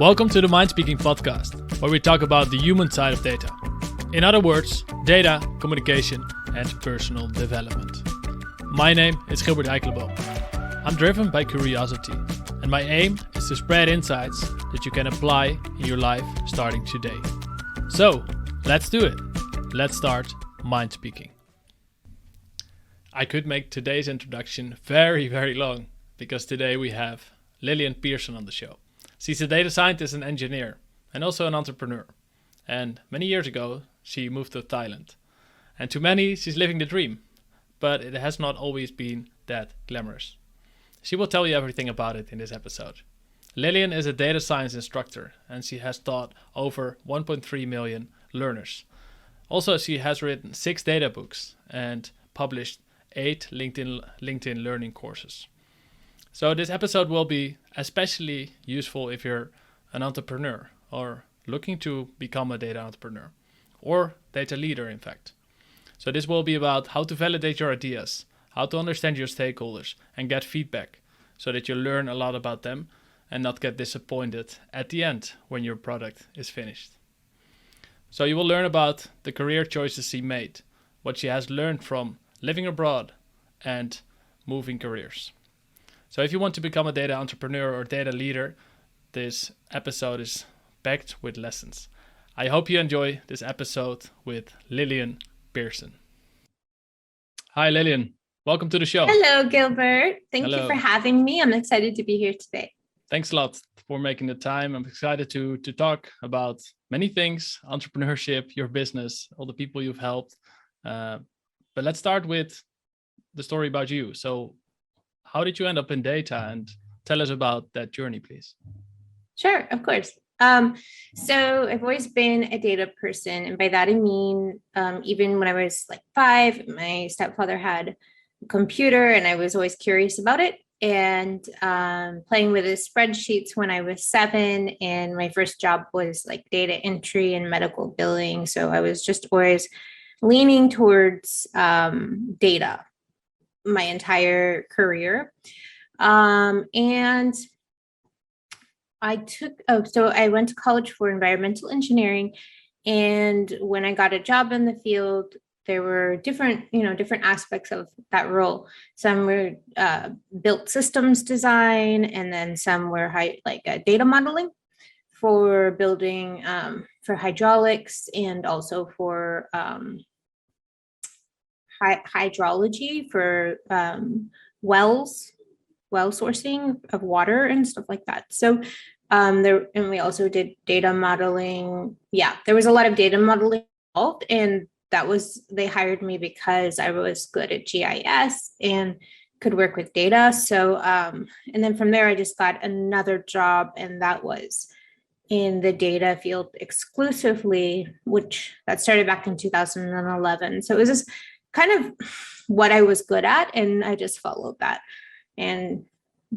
Welcome to the MindSpeaking podcast, where we talk about the human side of data. In other words, data, communication, and personal development. My name is Gilbert Eikelenboom. I'm driven by curiosity, and my aim is to spread insights that you can apply in your life starting today. So, let's do it. Let's start MindSpeaking. I could make today's introduction very, very long, because today we have Lillian Pierson on the show. She's a data scientist and engineer, and also an entrepreneur. And many years ago, she moved to Thailand. And to many, she's living the dream, but it has not always been that glamorous. She will tell you everything about it in this episode. Lillian is a data science instructor, and she has taught over 1.3 million learners. Also, she has written 6 data books and published 8 LinkedIn learning courses. So this episode will be especially useful if you're an entrepreneur or looking to become a data entrepreneur or data leader, in fact. So this will be about how to validate your ideas, how to understand your stakeholders and get feedback so that you learn a lot about them and not get disappointed at the end when your product is finished. So you will learn about the career choices she made, what she has learned from living abroad and moving careers. So if you want to become a data entrepreneur or data leader, this episode is packed with lessons. I hope you enjoy this episode with Lillian Pierson. Hi, Lillian. Welcome to the show. Hello, Gilbert. Thank you for having me. I'm excited to be here today. Thanks a lot for making the time. I'm excited to talk about many things, entrepreneurship, your business, all the people you've helped. But let's start with the story about you. So how did you end up in data, and tell us about that journey, please? Sure, of course. So I've always been a data person. And by that, I mean, even when I was like 5, my stepfather had a computer and I was always curious about it, and playing with his spreadsheets when I was 7. And my first job was like data entry and medical billing. So I was just always leaning towards data my entire career. And I went to college for environmental engineering. And when I got a job in the field, there were different aspects of that role. Some were built systems design, and then some were data modeling for building, for hydraulics, and also for hydrology for well sourcing of water and stuff like that. So we also did data modeling. Yeah, there was a lot of data modeling involved, and they hired me because I was good at GIS and could work with data. So and then from there I just got another job, and that was in the data field exclusively, which that started back in 2011. So it was just kind of what I was good at, and I just followed that and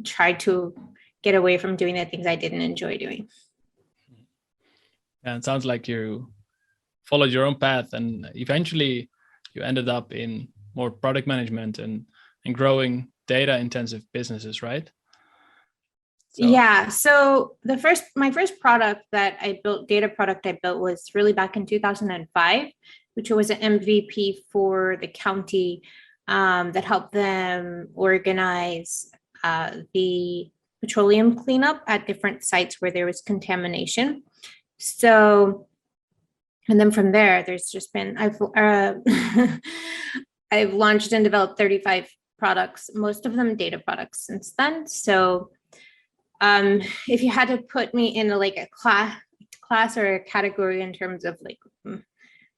tried to get away from doing the things I didn't enjoy doing. And it sounds like you followed your own path, and eventually you ended up in more product management and growing data intensive businesses, right? Yeah. So my first product that I built, data product I built, was really back in 2005, which was an MVP for the county that helped them organize the petroleum cleanup at different sites where there was contamination. So, and then from there, there's just been, I've launched and developed 35 products, most of them data products since then. So if you had to put me in a class or a category in terms of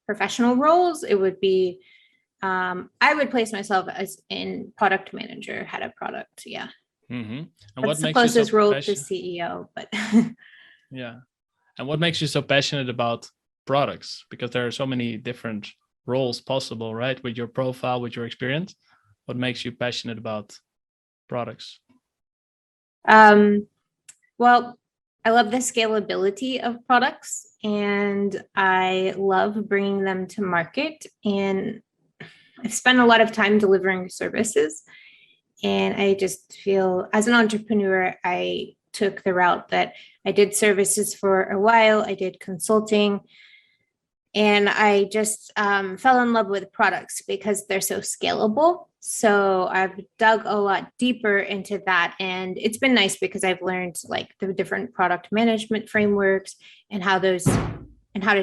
professional roles, it would be, I would place myself as in product manager, head of product. Yeah. Mm-hmm. And that's what the makes closest you so role to CEO, but yeah. And what makes you so passionate about products? Because there are so many different roles possible, right? With your profile, with your experience, what makes you passionate about products? Well, I love the scalability of products, and I love bringing them to market. And I've spent a lot of time delivering services, and I just feel as an entrepreneur, I took the route that I did services for a while. I did consulting, and I just fell in love with products because they're so scalable. So I've dug a lot deeper into that. And it's been nice because I've learned like the different product management frameworks and how to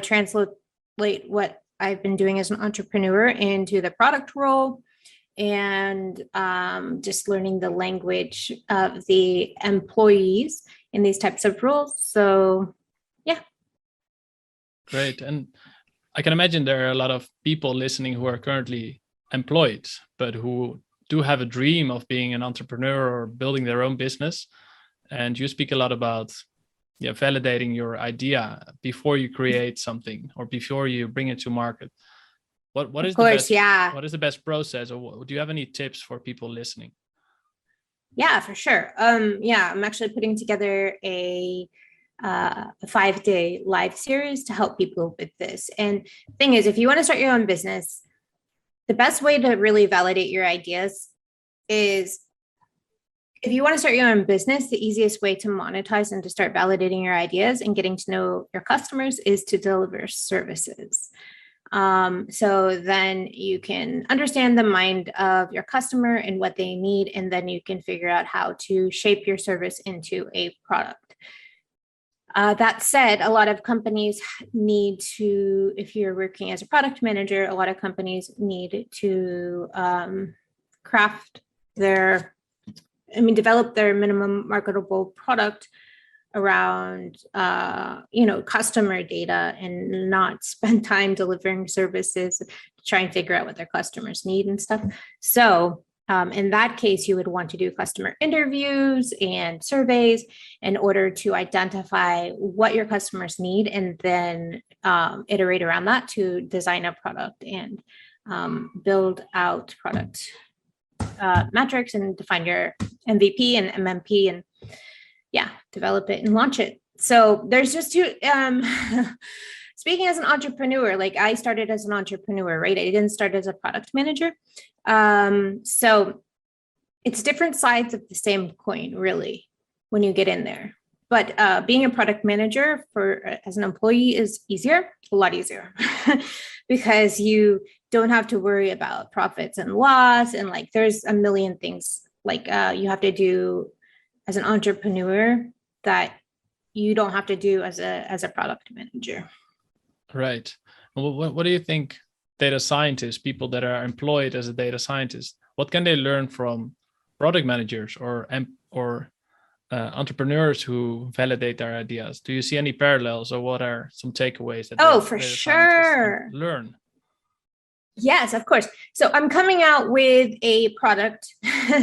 translate what I've been doing as an entrepreneur into the product role, and just learning the language of the employees in these types of roles. So, yeah. Great. And I can imagine there are a lot of people listening who are currently employed, but who do have a dream of being an entrepreneur or building their own business. And you speak a lot about validating your idea before you create something or before you bring it to market. What is the best process, or do you have any tips for people listening? Yeah, for sure. I'm actually putting together a 5-day live series to help people with this. And the thing is, if you want to start your own business, the best way to really validate your ideas is, if you want to start your own business, the easiest way to monetize and to start validating your ideas and getting to know your customers is to deliver services. So then you can understand the mind of your customer and what they need, and then you can figure out how to shape your service into a product. That said, a lot of companies need to, if you're working as a product manager, a lot of companies need to develop their minimum marketable product around, customer data, and not spend time delivering services to try and figure out what their customers need and stuff. So in that case, you would want to do customer interviews and surveys in order to identify what your customers need, and then iterate around that to design a product and build out product metrics and define your MVP and MMP, and develop it and launch it. So there's just two. Speaking as an entrepreneur, like I started as an entrepreneur, right? I didn't start as a product manager. So it's different sides of the same coin, really, when you get in there. But being a product manager as an employee is a lot easier, because you don't have to worry about profits and loss, and like there's a million things like you have to do as an entrepreneur that you don't have to do as a product manager. Right. What do you think data scientists, people that are employed as a data scientist, what can they learn from product managers or entrepreneurs who validate their ideas? Do you see any parallels, or what are some takeaways that for sure learn? Yes, of course. So I'm coming out with a product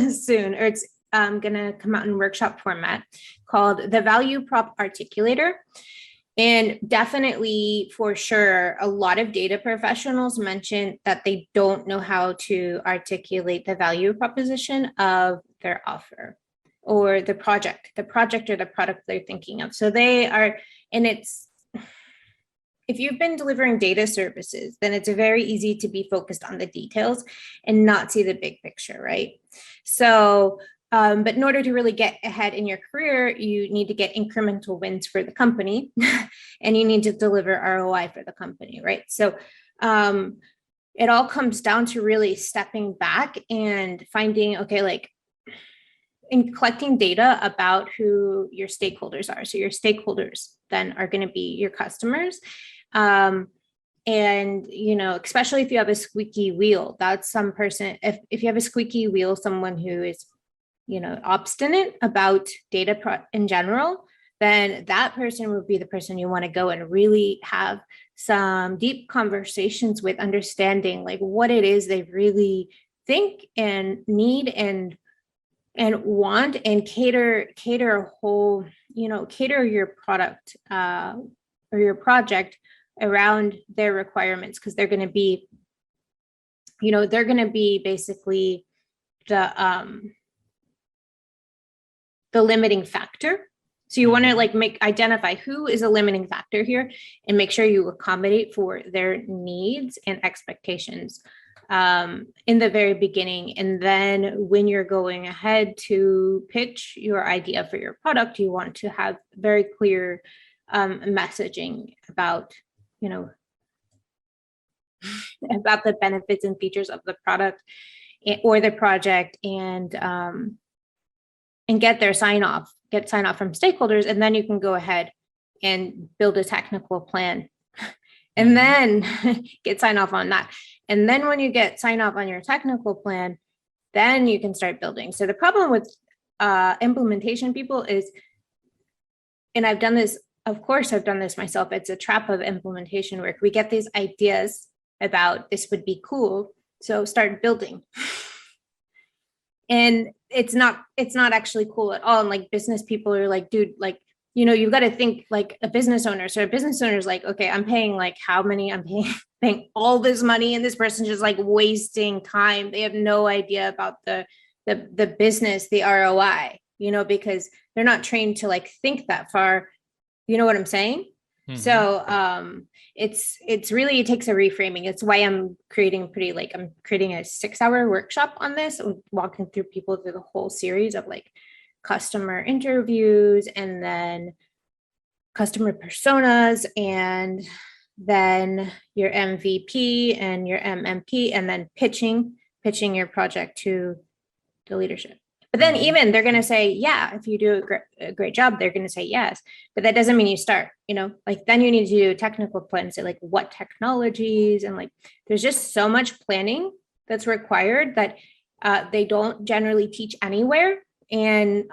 soon, or it's going to come out in workshop format, called the Value Prop Articulator. And definitely, for sure, a lot of data professionals mention that they don't know how to articulate the value proposition of their offer or the project or the product they're thinking of. So if you've been delivering data services, then it's very easy to be focused on the details and not see the big picture, right? So, but in order to really get ahead in your career, you need to get incremental wins for the company, and you need to deliver ROI for the company, right? So it all comes down to really stepping back and finding, in collecting data about who your stakeholders are. So your stakeholders then are going to be your customers. And, especially if you have a squeaky wheel, that's some person, if you have a squeaky wheel, someone who is, obstinate about data in general, then that person would be the person you want to go and really have some deep conversations with, understanding like what it is they really think and need and want, and cater a whole, cater your product or your project around their requirements, because they're going to be, basically the limiting factor. So you want to identify who is a limiting factor here and make sure you accommodate for their needs and expectations in the very beginning. And then when you're going ahead to pitch your idea for your product, you want to have very clear messaging about, about the benefits and features of the product or the project, and get sign off from stakeholders. And then you can go ahead and build a technical plan and then get sign off on that. And then when you get sign off on your technical plan, then you can start building. So the problem with implementation people is, and I've done this myself, it's a trap of implementation work. We get these ideas about this would be cool, so start building. And it's not actually cool at all. And like business people are like, dude, like, you've got to think like a business owner. So a business owner is like, okay, I'm paying like paying all this money, and this person's just like wasting time. They have no idea about the business, the ROI, because they're not trained to like think that far. You know what I'm saying? Mm-hmm. So it's really, it takes a reframing. It's why I'm creating a 6-hour workshop on this, walking through people through the whole series of like customer interviews, and then customer personas, and then your MVP and your MMP, and then pitching your project to the leadership. But then even they're going to say, yeah, if you do a great job, they're going to say yes. But that doesn't mean you start, like then you need to do a technical plan, say like what technologies, and like there's just so much planning that's required that they don't generally teach anywhere. And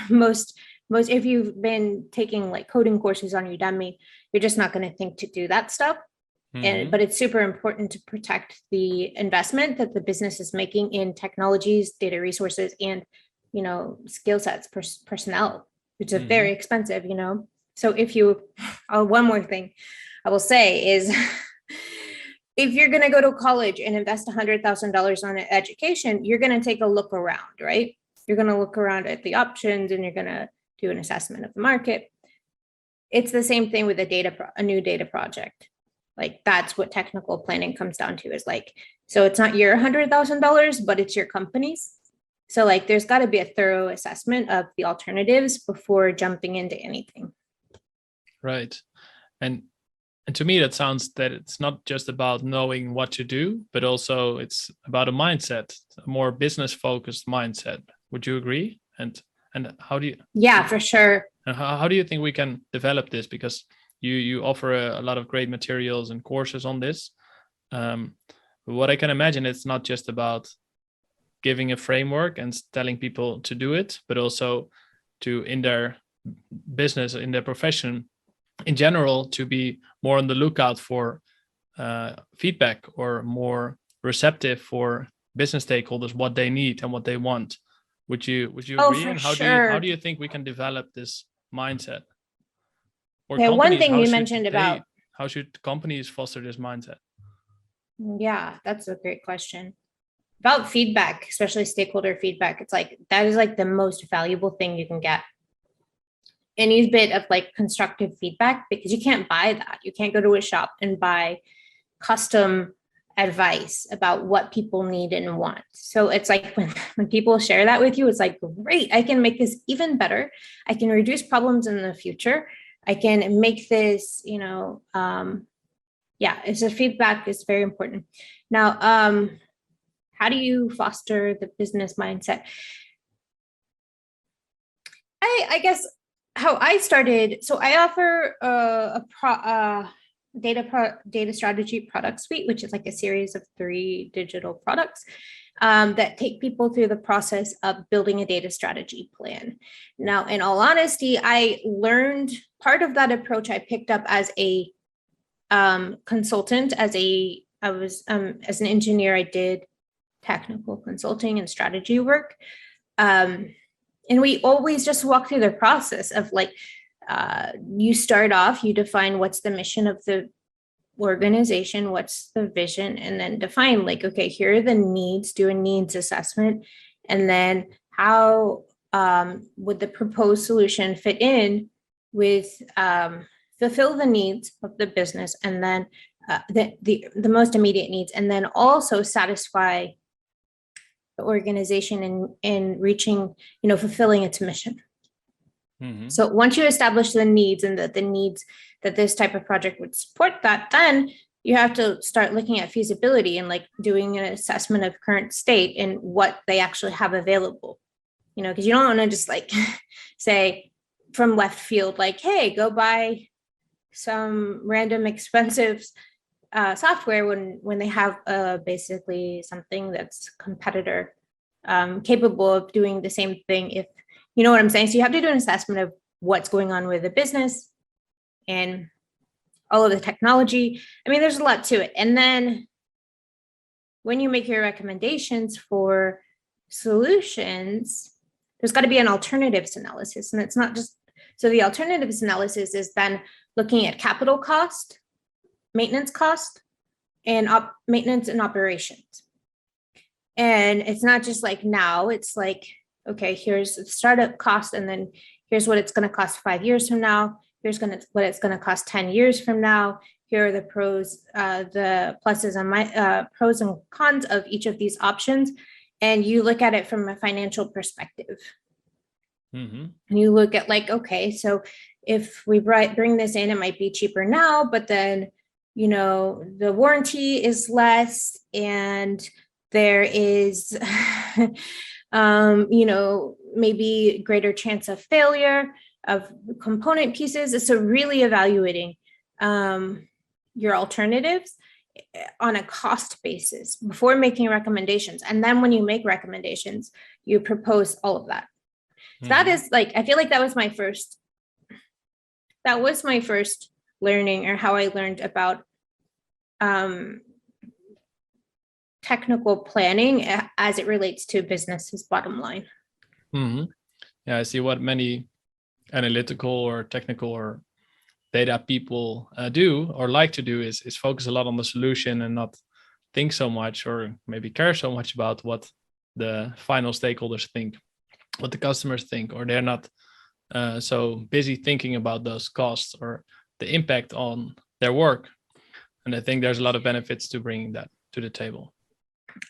most if you've been taking like coding courses on Udemy, you're just not going to think to do that stuff. But it's super important to protect the investment that the business is making in technologies, data resources, and skill sets, personnel, which is very expensive. So if you, one more thing I will say is, if you're going to go to college and invest $100,000 on an education, you're going to take a look around, right? You're going to look around at the options, and you're going to do an assessment of the market. It's the same thing with a new data project. Like that's what technical planning comes down to, is like, so it's not your $100,000, but it's your company's. So like, there's got to be a thorough assessment of the alternatives before jumping into anything. Right. And to me, that sounds that it's not just about knowing what to do, but also it's about a mindset, a more business focused mindset. Would you agree? And how do you? Yeah, for sure. And how do you think we can develop this? Because you offer a lot of great materials and courses on this. What I can imagine, it's not just about giving a framework and telling people to do it, but also to, in their business, in their profession in general, to be more on the lookout for feedback, or more receptive for business stakeholders, what they need and what they want. Would you agree? And how do you think we can develop this mindset? Or one thing you mentioned about how should companies foster this mindset? Yeah, that's a great question. About feedback, especially stakeholder feedback. It's like, that is like the most valuable thing you can get. Any bit of like constructive feedback, because you can't buy that. You can't go to a shop and buy custom advice about what people need and want. So it's like when people share that with you, it's like, great, I can make this even better. I can reduce problems in the future. I can make this, it's a feedback is very important. Now, how do you foster the business mindset? I guess how I started, so I offer a data strategy product suite, which is like a series of 3 digital products that take people through the process of building a data strategy plan. Now, in all honesty, I learned part of that approach I picked up as a consultant. As an engineer, I did technical consulting and strategy work. And we always just walk through the process of like, you start off, you define what's the mission of the organization, what's the vision, and then define like, okay, here are the needs, do a needs assessment. And then how would the proposed solution fit in with fulfill the needs of the business, and then the most immediate needs, and then also satisfy the organization in reaching, fulfilling its mission. Mm-hmm. So once you establish the needs and the needs that this type of project would support, that then you have to start looking at feasibility and like doing an assessment of current state and what they actually have available, because you don't want to just like say from left field, like, hey, go buy some random expensive software when they have basically something that's competitor capable of doing the same thing, if you know what I'm saying. So you have to do an assessment of what's going on with the business and all of the technology. I mean, there's a lot to it. And then when you make your recommendations for solutions, there's got to be an alternatives analysis. And it's not just, so the alternatives analysis is then looking at capital cost, maintenance cost, and maintenance and operations. And it's not just like now, it's like, okay, here's the startup cost, and then here's what it's going to cost 5 years from now. Here's what it's going to cost 10 years from now. Here are the pros, the pluses and pros and cons of each of these options. And you look at it from a financial perspective. Mm-hmm. And you look at like, okay, so if we bring this in, it might be cheaper now, but then, the warranty is less, and there is, maybe greater chance of failure of component pieces. So really evaluating your alternatives on a cost basis before making recommendations. And then when you make recommendations, you propose all of that. So that is like, I feel like that was my first learning, or how I learned about technical planning as it relates to business's bottom line. Mm-hmm. Yeah, I see what many analytical or technical or data people do or like to do is focus a lot on the solution and not think so much, or maybe care so much about what the final stakeholders think, what the customers think, or they're not so busy thinking about those costs or the impact on their work. And I think there's a lot of benefits to bringing that to the table.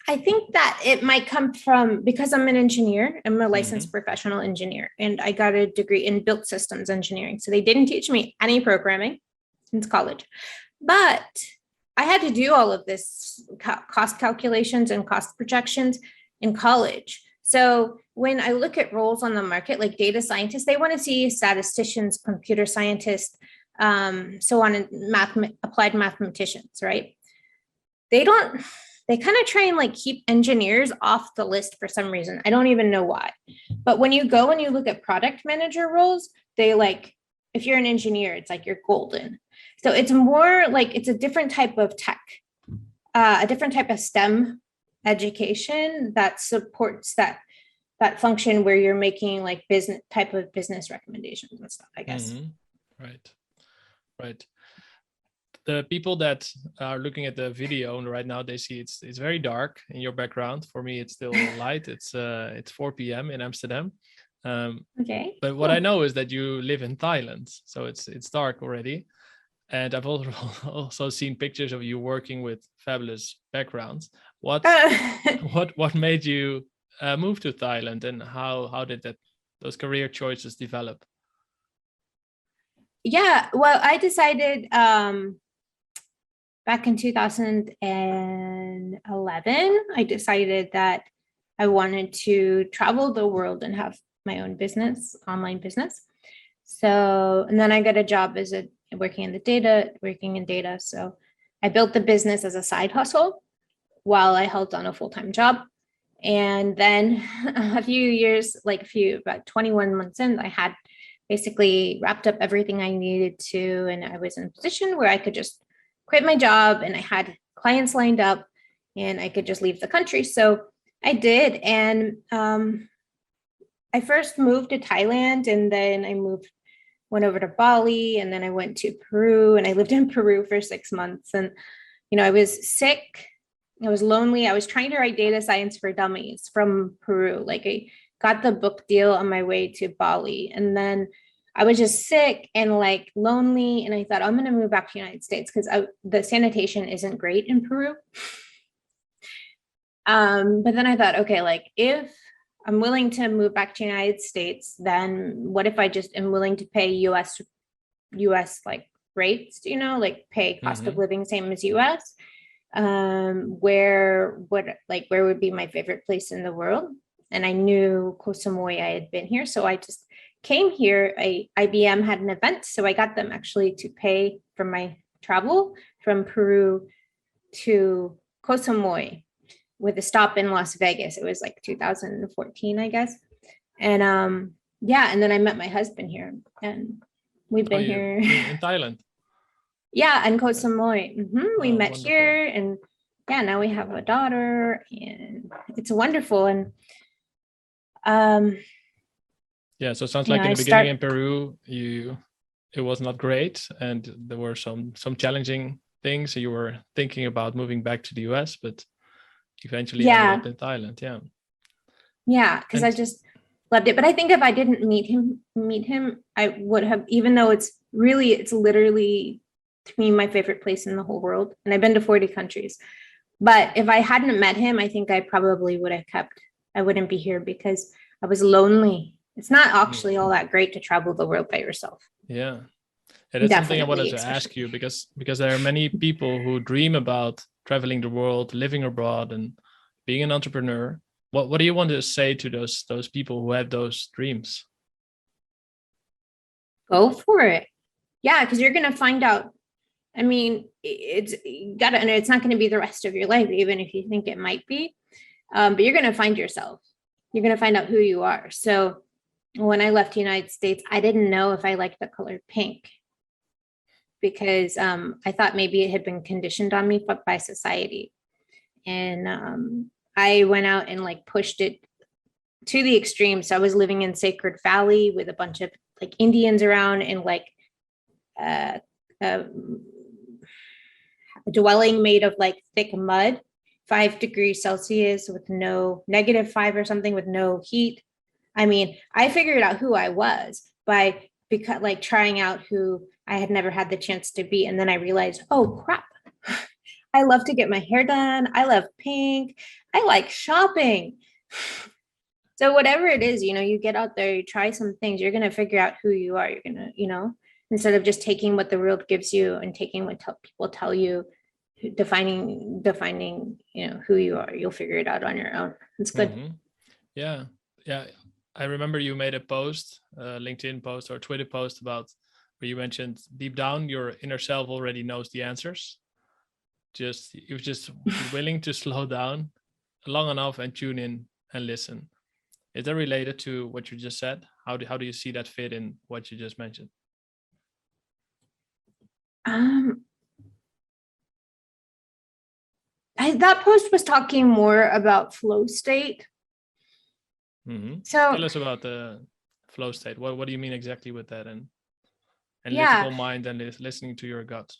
I think that it might come from, because I'm an engineer, I'm a licensed professional engineer, and I got a degree in built systems engineering. So they didn't teach me any programming since college, but I had to do all of this cost calculations and cost projections in college. So when I look at roles on the market, like data scientists, they want to see statisticians, computer scientists, so on, and applied mathematicians, right? They kind of try and like keep engineers off the list for some reason. I don't even know why. But when you go and you look at product manager roles, they like, if you're an engineer, it's like you're golden. So it's more like, it's a different type of tech, a different type of STEM education that supports that function where you're making like business recommendations and stuff, I guess. Right. The people that are looking at the video right now, they see it's very dark in your background. For me, it's still light. It's 4 p.m. in Amsterdam. Okay. But what I know is that you live in Thailand, so it's dark already. And I've also seen pictures of you working with fabulous backgrounds. What made you move to Thailand, and how did those career choices develop? Yeah, well, I decided back in 2011, I decided that I wanted to travel the world and have my own business, online business. So, and then I got a job as working in data. So I built the business as a side hustle while I held on a full-time job. And then about 21 months in, I had basically wrapped up everything I needed to. And I was in a position where I could just quit my job, and I had clients lined up, and I could just leave the country. So I did. And I first moved to Thailand, and then I went over to Bali, and then I went to Peru, and I lived in Peru for 6 months. And, I was sick. I was lonely. I was trying to write data science for dummies from Peru. Like I got the book deal on my way to Bali. And then I was just sick and like lonely. And I thought, I'm going to move back to the United States because the sanitation isn't great in Peru. But then I thought, okay, like if I'm willing to move back to the United States, then what if I just am willing to pay US like rates, like pay cost of living same as US? Where would be my favorite place in the world? And I knew Koh Samui, I had been here. So I just came here. IBM had an event. So I got them actually to pay for my travel from Peru to Koh Samui with a stop in Las Vegas. It was like 2014, I guess. And and then I met my husband here and we've been here. In Thailand? Yeah, and Koh Samui. We met wonderful. here, and now we have a daughter, and it's wonderful. And so it sounds like in the beginning in Peru, it was not great, and there were some challenging things. You were thinking about moving back to the US, but eventually ended up in Thailand. Yeah, because I just loved it. But I think if I didn't meet him, I would have, even though it's literally to me my favorite place in the whole world, and I've been to 40 countries. But if I hadn't met him, I think I probably would have I wouldn't be here because I was lonely. It's not actually all that great to travel the world by yourself. Yeah. And that's something I wanted to ask you because there are many people who dream about traveling the world, living abroad, and being an entrepreneur. What do you want to say to those people who have those dreams? Go for it. Yeah, because you're going to find out. I mean, it's not going to be the rest of your life, even if you think it might be. But you're going to find yourself. You're going to find out who you are. So when I left the United States, I didn't know if I liked the color pink because I thought maybe it had been conditioned on me by society. And I went out and like pushed it to the extreme. So I was living in Sacred Valley with a bunch of like Indians around and like a dwelling made of like thick mud, 5 degrees Celsius with no -5 or something with no heat. I mean, I figured out who I was by trying out who I had never had the chance to be. And then I realized, oh crap, I love to get my hair done. I love pink. I like shopping. So whatever it is, you get out there, you try some things, you're going to figure out who you are. You're going to, instead of just taking what the world gives you and taking what people tell you, defining, who you are, you'll figure it out on your own. It's good. Yeah. I remember you made a post, LinkedIn post or Twitter post about where you mentioned deep down your inner self already knows the answers. You're just willing to slow down long enough and tune in and listen. Is that related to what you just said? How do you see that fit in what you just mentioned? That post was talking more about flow state. So tell us about the flow state. What do you mean exactly with that? And lytical mind and listening to your gut.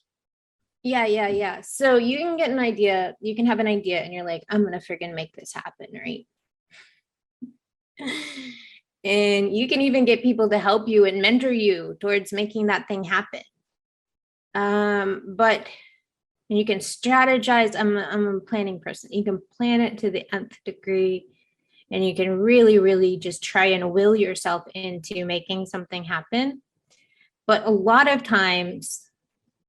Yeah. So you can get an idea, you can have an idea and you're like, I'm going to friggin' make this happen, right? And you can even get people to help you and mentor you towards making that thing happen. But you can strategize. I'm a planning person. You can plan it to the nth degree. And you can really, really just try and will yourself into making something happen. But a lot of times,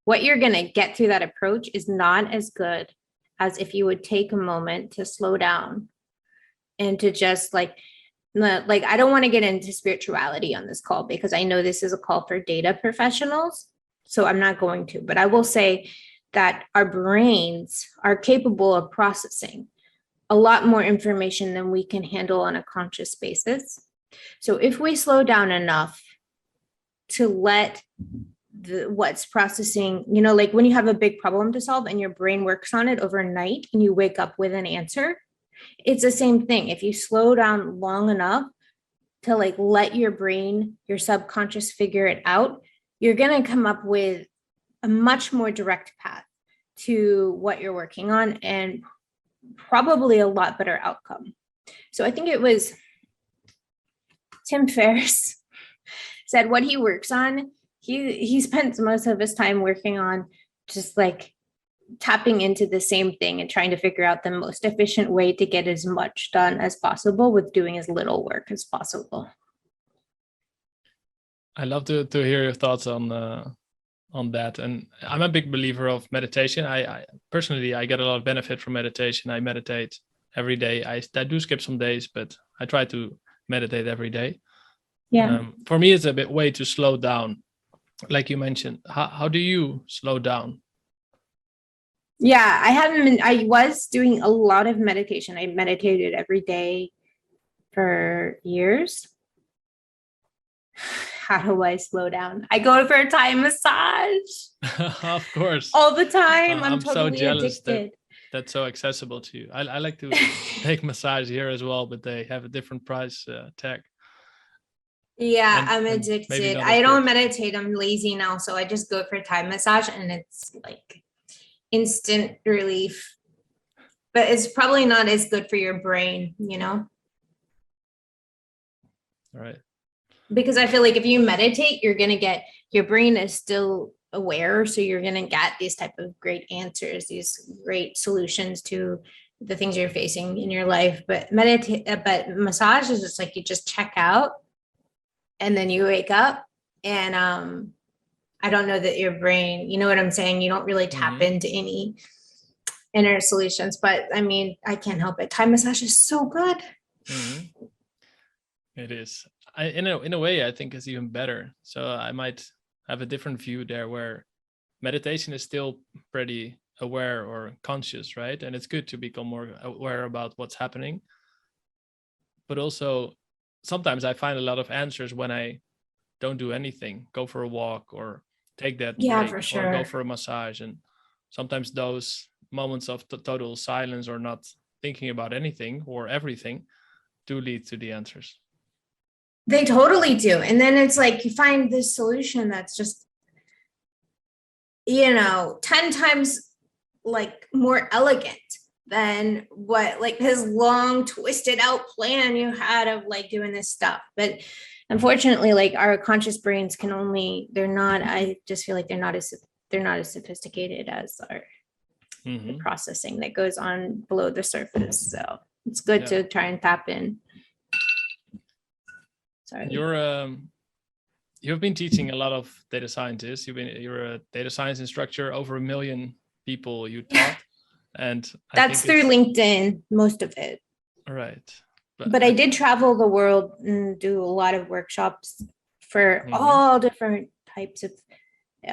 what you're going to get through that approach is not as good as if you would take a moment to slow down and to just I don't want to get into spirituality on this call because I know this is a call for data professionals. So I'm not going to, but I will say that our brains are capable of processing a lot more information than we can handle on a conscious basis. So if we slow down enough to let what's processing, like when you have a big problem to solve and your brain works on it overnight and you wake up with an answer, it's the same thing. If you slow down long enough to let your brain, your subconscious figure it out, you're going to come up with a much more direct path to what you're working on and probably a lot better outcome. So I think it was Tim Ferriss said what he works on, he spends most of his time working on just like tapping into the same thing and trying to figure out the most efficient way to get as much done as possible with doing as little work as possible. I love to hear your thoughts on that. And I'm a big believer of meditation. I personally, I get a lot of benefit from meditation. I meditate every day. I do skip some days, but I try to meditate every day. Yeah. For me, it's a bit way to slow down. Like you mentioned, how do you slow down? Yeah, I was doing a lot of meditation. I meditated every day for years. How do I slow down? I go for a Thai massage. Of course. All the time. I'm so totally jealous addicted. that's so accessible to you. I like to take massage here as well, but they have a different price tag. Yeah, And- I'm and maybe addicted. not I as don't good. meditate. I'm lazy now. So I just go for a Thai massage and it's like instant relief. But it's probably not as good for your brain, you know? All right. Because I feel like if you meditate, you're going to get, your brain is still aware. So you're going to get these type of great answers, these great solutions to the things you're facing in your life. But massage is just like you just check out and then you wake up and I don't know that your brain, you know what I'm saying? You don't really tap into any inner solutions, but I mean, I can't help it. Thai massage is so good. It is. In a way, I think it's even better. So I might have a different view there, where meditation is still pretty aware or conscious, right? And it's good to become more aware about what's happening. But also, sometimes I find a lot of answers when I don't do anything, go for a walk or take that break, for sure. or go for a massage. And sometimes those moments of total silence or not thinking about anything or everything do lead to the answers. They totally do. And then it's like you find this solution that's just, 10 times like more elegant than what like this long twisted out plan you had of like doing this stuff. But unfortunately, like our conscious brains can only, I just feel like they're not as sophisticated as our the processing that goes on below the surface. So it's good to try and tap in. Sorry. You've been teaching a lot of data scientists. You're a data science instructor, over 1 million people you taught. And that's through LinkedIn, most of it. All right. But I did travel the world and do a lot of workshops for all different types of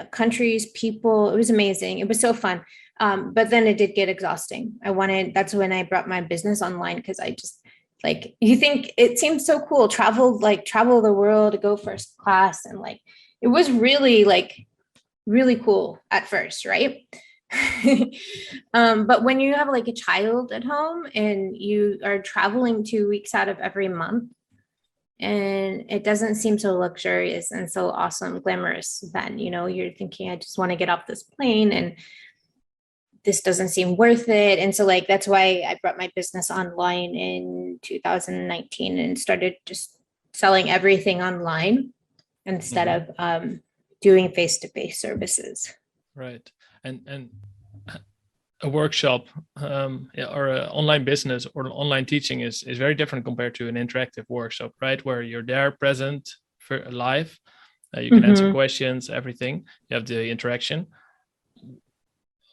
countries, people. It was amazing. It was so fun. But then it did get exhausting. That's when I brought my business online, because I just, like, you think it seems so cool, travel the world, to go first class. And like, it was really cool at first. Right. But when you have like a child at home and you are traveling 2 weeks out of every month, and it doesn't seem so luxurious and so awesome, glamorous, then, you're thinking, I just want to get off this plane and this doesn't seem worth it. And so like, that's why I brought my business online in 2019 and started just selling everything online instead of doing face-to-face services. Right. And a workshop or an online business or online teaching is very different compared to an interactive workshop, right? Where you're there present for live, you can answer questions, everything. You have the interaction.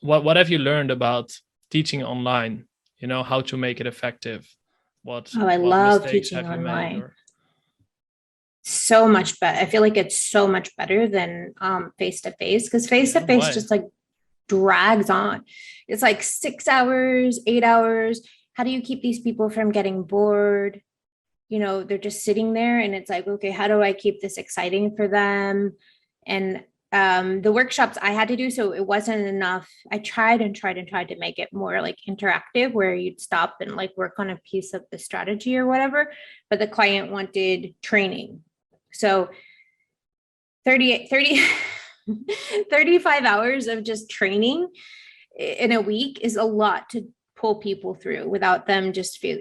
What have you learned about teaching online? How to make it effective? I love teaching online. So much better. I feel like it's so much better than face-to-face, because face-to-face just like drags on. It's like 6 hours, 8 hours. How do you keep these people from getting bored? They're just sitting there, and it's like, okay, how do I keep this exciting for them? And the workshops I had to do, so it wasn't enough. I tried to make it more like interactive, where you'd stop and like work on a piece of the strategy or whatever, but the client wanted training. So 35 hours of just training in a week is a lot to pull people through without them just feel,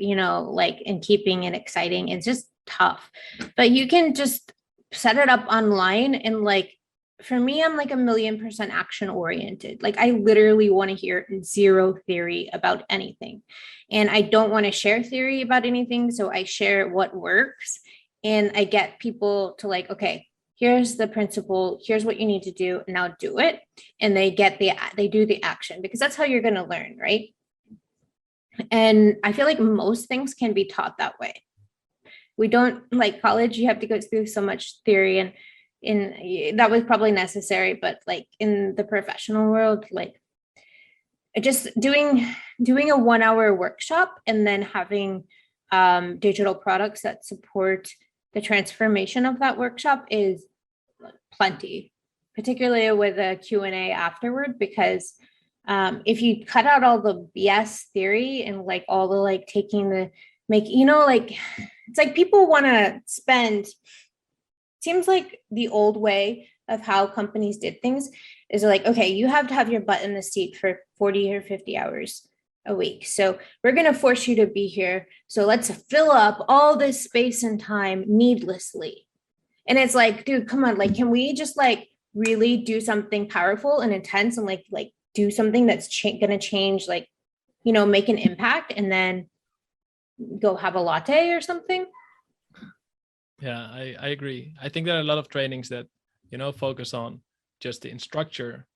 and keeping it exciting. It's just tough. But you can just set it up online. And like, for me, I'm like 1,000,000% action oriented. Like I literally want to hear zero theory about anything. And I don't want to share theory about anything. So I share what works, and I get people to like, okay, here's the principle, here's what you need to do, now do it. And they do the action, because that's how you're going to learn, right? And I feel like most things can be taught that way. We don't, like college, you have to go through so much theory, and that was probably necessary, but like in the professional world, like just doing a 1 hour workshop and then having digital products that support the transformation of that workshop is plenty, particularly with a Q&A afterward, because if you cut out all the BS theory and like all the like taking the like, it's like people want to spend, seems like the old way of how companies did things is like, okay, you have to have your butt in the seat for 40 or 50 hours a week. So we're going to force you to be here. So let's fill up all this space and time needlessly. And it's like, dude, come on. Like, can we just like really do something powerful and intense and like do something that's going to change, like, make an impact, and then go have a latte or something? Yeah, I agree. I think there are a lot of trainings that, focus on just the instructor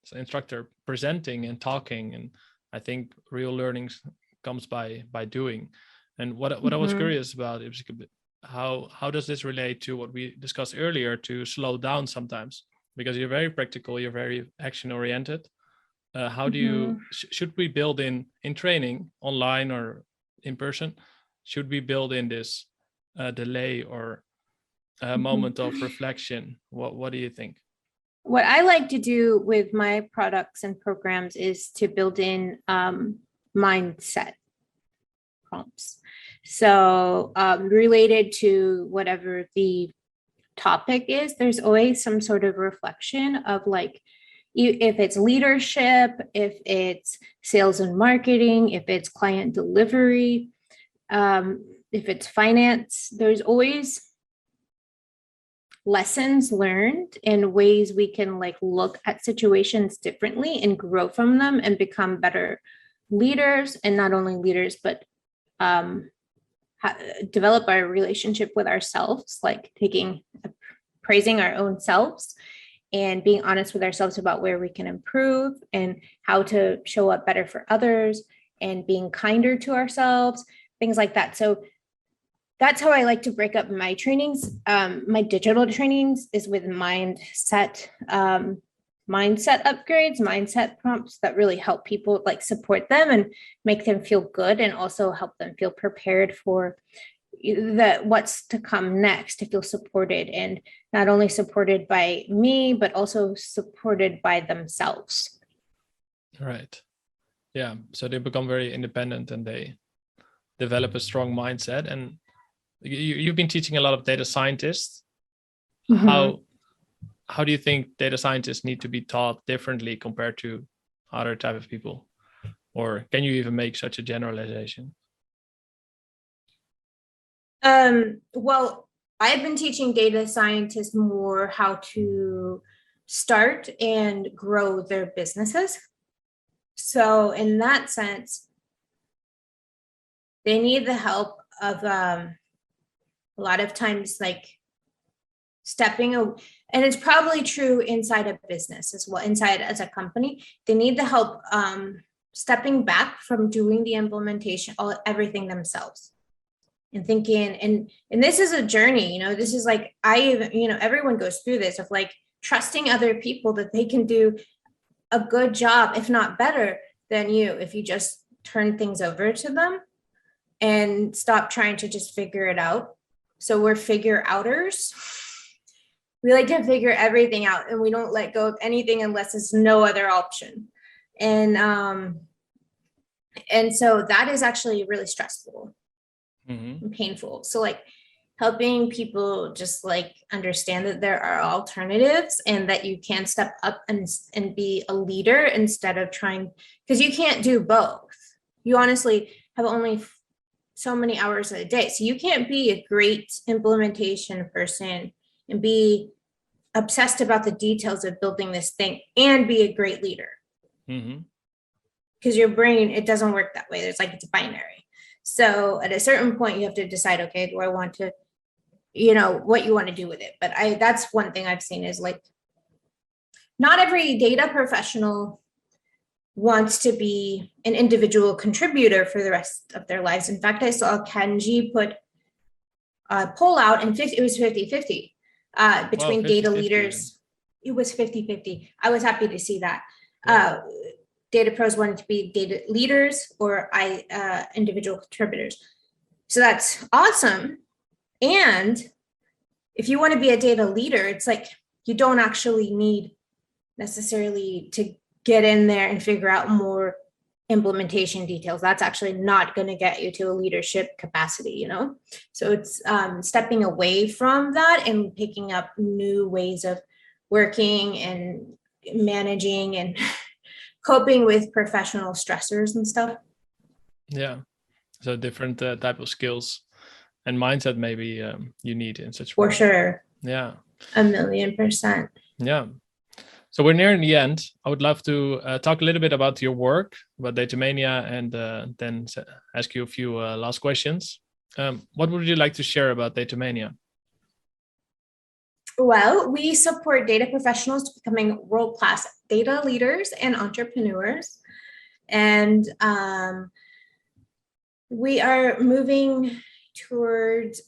presenting and talking. And I think real learning comes by doing. And what I was curious about is how does this relate to what we discussed earlier, to slow down sometimes? Because you're very practical, you're very action oriented. How do you, should we build in training online or in person? Should we build in this delay or a moment of reflection? What do you think? What I like to do with my products and programs is to build in mindset prompts. So related to whatever the topic is, there's always some sort of reflection of like, if it's leadership, if it's sales and marketing, if it's client delivery, if it's finance, there's always lessons learned and ways we can like look at situations differently and grow from them and become better leaders. And not only leaders, but develop our relationship with ourselves, like praising our own selves and being honest with ourselves about where we can improve and how to show up better for others and being kinder to ourselves, things like that. So that's how I like to break up my trainings. My digital trainings is with mindset upgrades, mindset prompts that really help people, like support them and make them feel good, and also help them feel prepared for what's to come next, to feel supported, and not only supported by me, but also supported by themselves. Right. Yeah. So they become very independent and they develop a strong mindset. And you've been teaching a lot of data scientists. How do you think data scientists need to be taught differently compared to other type of people? Or can you even make such a generalization? Well, I've been teaching data scientists more how to start and grow their businesses. So in that sense, they need the help of a lot of times like stepping away. And it's probably true inside a business as well, inside as a company. They need the help stepping back from doing the implementation, everything themselves. And thinking, and this is a journey, this is like, everyone goes through this of like trusting other people that they can do a good job, if not better than you, if you just turn things over to them and stop trying to just figure it out. So we're figure outers. We like to figure everything out, and we don't let go of anything unless it's no other option. And so that is actually really stressful. And painful. So like helping people just like understand that there are alternatives and that you can step up and be a leader instead of trying, because you can't do both. You honestly have only so many hours in a day. So you can't be a great implementation person and be obsessed about the details of building this thing and be a great leader. Because your brain, it doesn't work that way. It's binary. So at a certain point, you have to decide, okay, do I want to, what you want to do with it. But that's one thing I've seen is like, not every data professional wants to be an individual contributor for the rest of their lives. In fact, I saw Kenji put a poll out and it was 50-50 between 50, data leaders. It was 50-50. I was happy to see that. Yeah. Data pros wanted to be data leaders or individual contributors. So that's awesome. And if you want to be a data leader, it's like you don't actually need necessarily to get in there and figure out more implementation details. That's actually not going to get you to a leadership capacity, So it's stepping away from that and picking up new ways of working and managing and coping with professional stressors and stuff. Yeah. So different type of skills and mindset maybe you need in such for sure. Yeah. 1,000,000%. Yeah. So we're nearing the end. I would love to talk a little bit about your work, about Data-Mania, and then ask you a few last questions. What would you like to share about Data-Mania? Well, we support data professionals to becoming world-class data leaders and entrepreneurs. And we are moving towards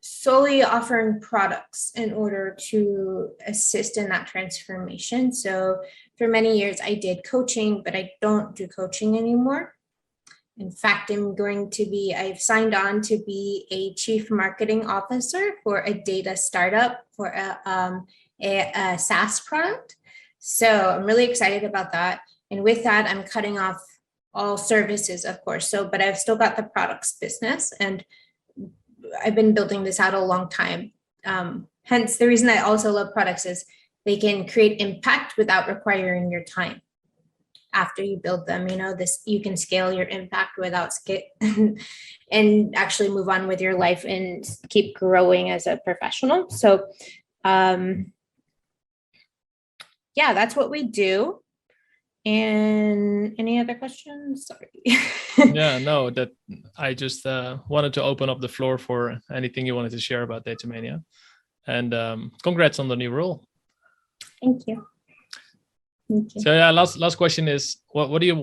solely offering products in order to assist in that transformation. So for many years, I did coaching, but I don't do coaching anymore. In fact, I've signed on to be a chief marketing officer for a data startup for a SaaS product. So I'm really excited about that. And with that, I'm cutting off all services, of course. But I've still got the products business, and I've been building this out a long time. Hence, the reason I also love products is they can create impact without requiring your time. After you build them, you can scale your impact without and actually move on with your life and keep growing as a professional. So, yeah, that's what we do. And any other questions? Sorry. Yeah, no, that I just wanted to open up the floor for anything you wanted to share about Data-Mania. And congrats on the new role. Thank you. So yeah, last question is what is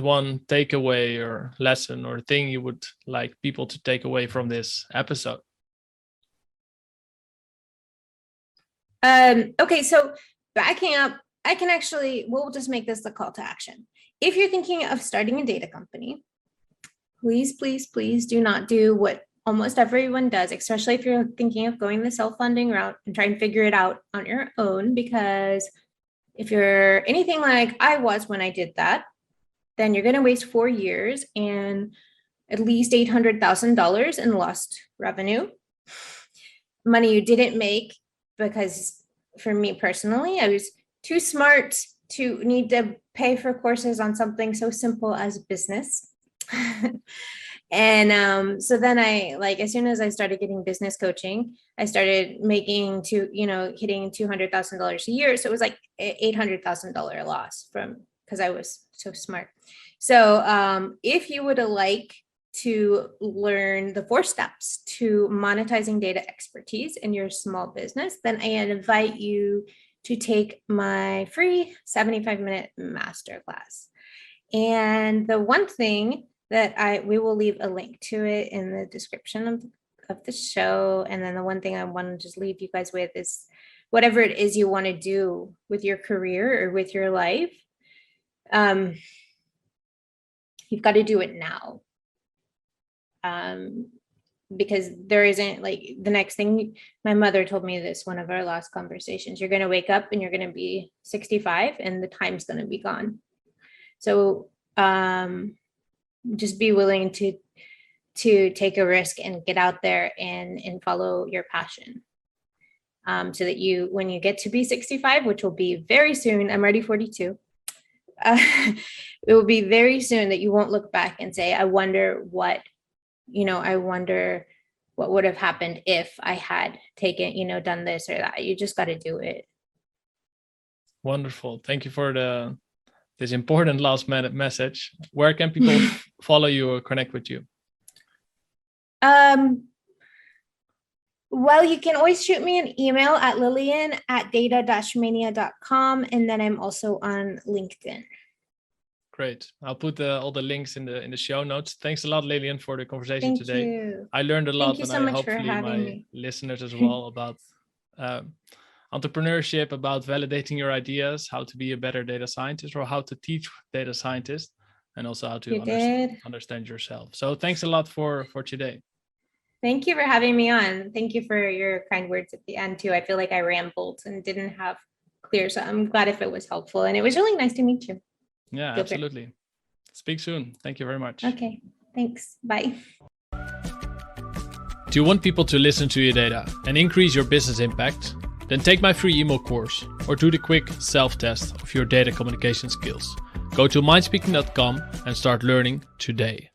one takeaway or lesson or thing you would like people to take away from this episode? Okay, so backing up, we'll just make this the call to action. If you're thinking of starting a data company, please, please, please do not do what almost everyone does, especially if you're thinking of going the self-funding route and try and figure it out on your own, because if you're anything like I was when I did that, then you're going to waste 4 years and at least $800,000 in lost revenue. Money you didn't make, because for me personally, I was too smart to need to pay for courses on something so simple as business. And so then as soon as I started getting business coaching, I started hitting $200,000 a year. So it was like $800,000 loss because I was so smart. So if you would like to learn the 4 steps to monetizing data expertise in your small business, then I invite you to take my free 75-minute masterclass. And the one thing that we will leave a link to it in the description of the show. And then the one thing I want to just leave you guys with is whatever it is you want to do with your career or with your life, you've got to do it now. Because there isn't the next thing. My mother told me this one of our last conversations: you're going to wake up and you're going to be 65 and the time's going to be gone. So just be willing to take a risk and get out there and follow your passion, so that when you get to be 65, which will be very soon, I'm already 42, it will be very soon, that you won't look back and say, I wonder what what would have happened if I had taken, done this or that. You just got to do it. Wonderful. Thank you for this important last minute message. Where can people follow you or connect with you? Well, you can always shoot me an email at lillian@data-mania.com. And then I'm also on LinkedIn. Great. I'll put all the links in the show notes. Thanks a lot, Lillian, for the conversation today. You. I learned a lot, Thank you and so much hopefully my listeners as well about entrepreneurship, about validating your ideas, how to be a better data scientist, or how to teach data scientists, and also how to understand yourself. So thanks a lot for today. Thank you for having me on. Thank you for your kind words at the end too. I feel like I rambled and didn't have clear, so I'm glad if it was helpful. And it was really nice to meet you. Yeah, absolutely. Speak soon. Thank you very much. Okay, thanks. Bye. Do you want people to listen to your data and increase your business impact? Then take my free email course or do the quick self-test of your data communication skills. Go to mindspeaking.com and start learning today.